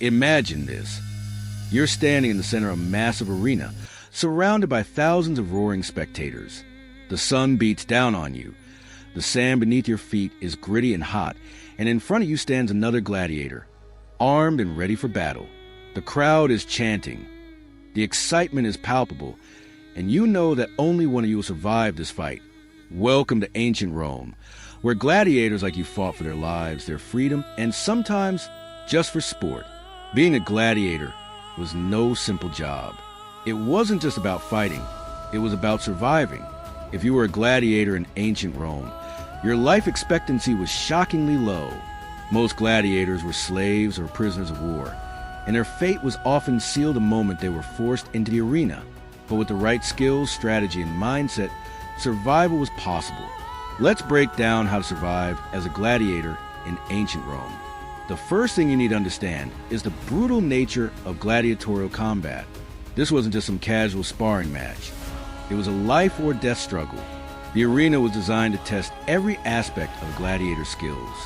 Imagine this. You're standing in the center of a massive arena, surrounded by thousands of roaring spectators. The sun beats down on you. The sand beneath your feet is gritty and hot, and in front of you stands another gladiator, armed and ready for battle. The crowd is chanting. The excitement is palpable, and you know that only one of you will survive this fight. Welcome to ancient Rome, where gladiators like you fought for their lives, their freedom, and sometimes just for sport. Being a gladiator was no simple job. It wasn't just about fighting, it was about surviving. If you were a gladiator in ancient Rome, your life expectancy was shockingly low. Most gladiators were slaves or prisoners of war, and their fate was often sealed the moment they were forced into the arena. But with the right skills, strategy, and mindset, survival was possible. Let's break down how to survive as a gladiator in ancient Rome. The first thing you need to understand is the brutal nature of gladiatorial combat. This wasn't just some casual sparring match. It was a life or death struggle. The arena was designed to test every aspect of gladiator skills.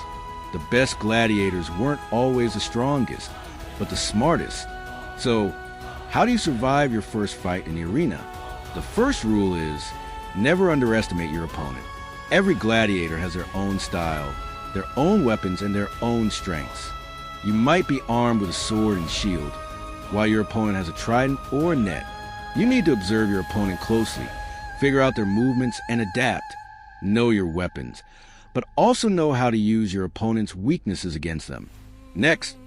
The best gladiators weren't always the strongest, but the smartest. So, how do you survive your first fight in the arena? The first rule is never underestimate your opponent. Every gladiator has their own style, their own weapons, and their own strengths. You might be armed with a sword and shield, while your opponent has a trident or a net. You need to observe your opponent closely, figure out their movements, and adapt. Know your weapons, but also know how to use your opponent's weaknesses against them. Next,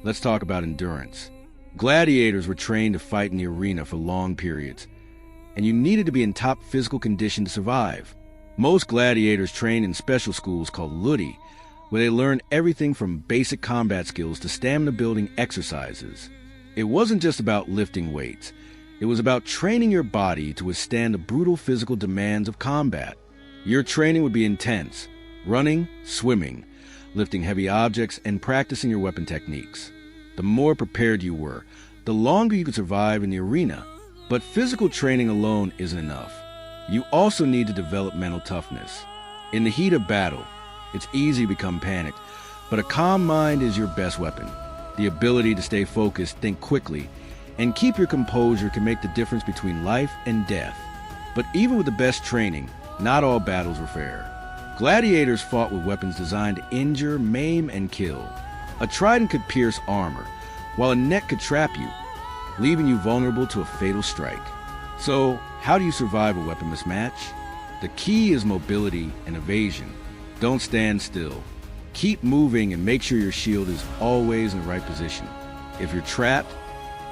let's talk about endurance. Gladiators were trained to fight in the arena for long periods, and you needed to be in top physical condition to survive. Most gladiators trained in special schools called ludi, where they learned everything from basic combat skills to stamina-building exercises. It wasn't just about lifting weights. It was about training your body to withstand the brutal physical demands of combat. Your training would be intense: running, swimming, lifting heavy objects, and practicing your weapon techniques. The more prepared you were, the longer you could survive in the arena. But physical training alone isn't enough. You also need to develop mental toughness. In the heat of battle, it's easy to become panicked, but a calm mind is your best weapon. The ability to stay focused, think quickly, and keep your composure can make the difference between life and death. But even with the best training, not all battles were fair. Gladiators fought with weapons designed to injure, maim, and kill. A trident could pierce armor, while a net could trap you, leaving you vulnerable to a fatal strike. So, how do you survive a weapon mismatch? The key is mobility and evasion. Don't stand still. Keep moving and make sure your shield is always in the right position. If you're trapped,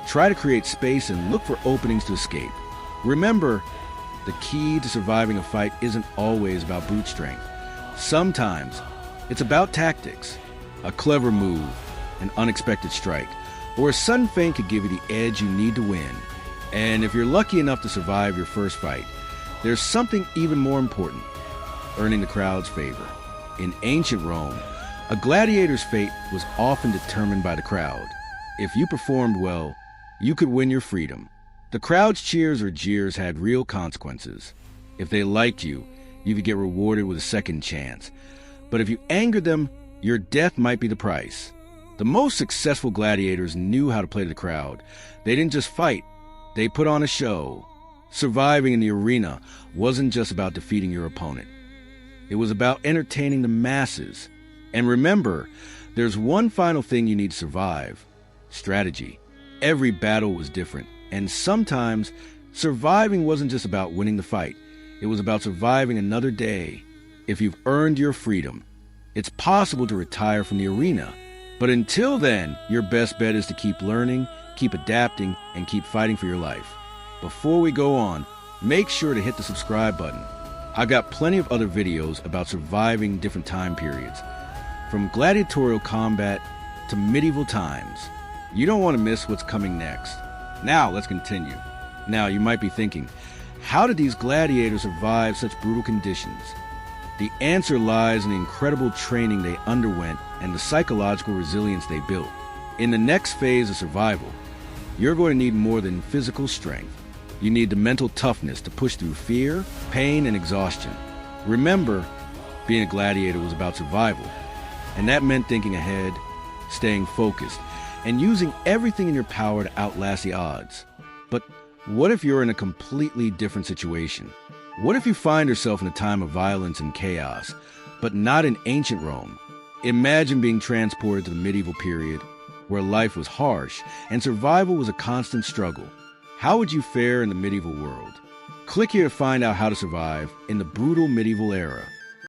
try to create space and look for openings to escape. Remember, the key to surviving a fight isn't always about brute strength. Sometimes, it's about tactics. A clever move, an unexpected strike, or a sudden feint could give you the edge you need to win. And if you're lucky enough to survive your first fight, there's something even more important: earning the crowd's favor. In ancient Rome, a gladiator's fate was often determined by the crowd. If you performed well, you could win your freedom. The crowd's cheers or jeers had real consequences. If they liked you, you could get rewarded with a second chance. But if you angered them, your death might be the price. The most successful gladiators knew how to play to the crowd. They didn't just fight, they put on a show. Surviving in the arena wasn't just about defeating your opponent. It was about entertaining the masses. And remember, there's one final thing you need to survive: strategy. Every battle was different, and sometimes surviving wasn't just about winning the fight. It was about surviving another day. If you've earned your freedom, it's possible to retire from the arena. But until then, your best bet is to keep learning, keep adapting, and keep fighting for your life. Before we go on, make sure to hit the subscribe button. I've got plenty of other videos about surviving different time periods, from gladiatorial combat to medieval times. You don't want to miss what's coming next. Now, let's continue. Now, you might be thinking, how did these gladiators survive such brutal conditions? The answer lies in the incredible training they underwent and the psychological resilience they built. In the next phase of survival, you're going to need more than physical strength. You need the mental toughness to push through fear, pain, and exhaustion. Remember, being a gladiator was about survival, and that meant thinking ahead, staying focused, and using everything in your power to outlast the odds. But what if you're in a completely different situation? What if you find yourself in a time of violence and chaos, but not in ancient Rome? Imagine being transported to the medieval period, where life was harsh and survival was a constant struggle. How would you fare in the medieval world? Click here to find out how to survive in the brutal medieval era.